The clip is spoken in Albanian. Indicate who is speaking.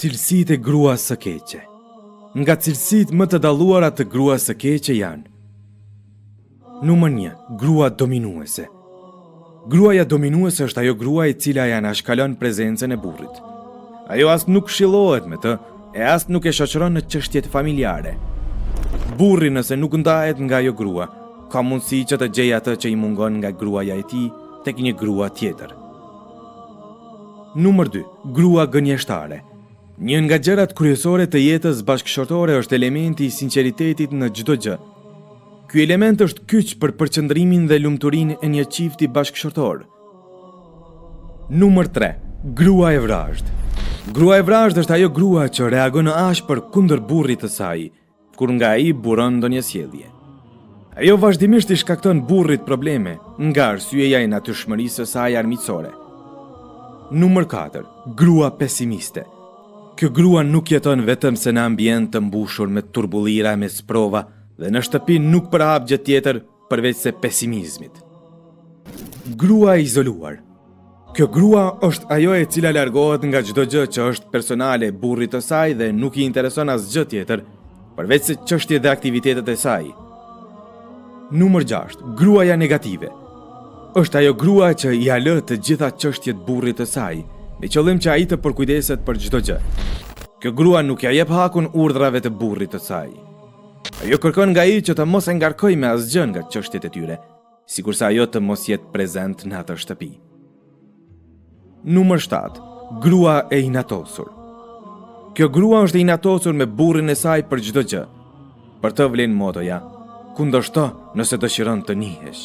Speaker 1: Cilësitë e gruas së keqe. Nga cilësitë më të dalluara të gruas së keqe janë: Numër 1. Grua dominuese. Gruaja dominuese është ajo grua e cila ja anashkalon prezencën e burrit. Ajo as nuk këshillohet me të, e as nuk e shoqëron në çështjet familjare. Burri, nëse nuk ndahet nga ajo grua, ka mundësi që të gjejë atë që i mungon nga gruaja e tij tek një grua tjetër. Numër 2. Grua gënjeshtare. Një nga gjërat kryesore të jetës bashkëshortore është elementi i sinqeritetit në çdo gjë. Ky element është kyç për përqendrimin dhe lumturinë e një çifti bashkëshortor. Numër 3. Grua e vrazhd. Grua e vrazhd është ajo grua që reagon ashpër kundër burrit të saj, kur nga ai buron ndonjë sjellje. Ajo vazhdimisht i shkakton burrit probleme, nga arsyeja e natyrshmërisë së saj armiqësore. Numër 4. Grua pesimiste. Kjo grua nuk jeton vetëm se në ambient të mbushur me turbullira, me sprova, dhe në shtëpi nuk përhap gjë tjetër përveç se pesimizmit. Grua e izoluar. Kjo grua është ajo e cila largohet nga çdo gjë që është personale burrit të saj dhe nuk i intereson asgjë tjetër përveç se çështjet dhe aktivitetet e saj. Numër 6. Gruaja negative. Është ajo grua që i lë të gjitha çështjet burrit të saj, me qëllim që ai të përkujdeset për çdo gjë. Kjo grua nuk ja jep hakun urdhrave të burrit të saj. Ajo kërkon nga ai që të mos e ngarkojë me asgjë nga çështjet e tyre, sikurse ajo të mos jetë prezent në atë shtëpi. Numër 7. Grua e inatosur. Kjo grua është e inatosur me burrin e saj për çdo gjë. Për të vlen motoja: kundërshto nëse dëshiron të njihesh.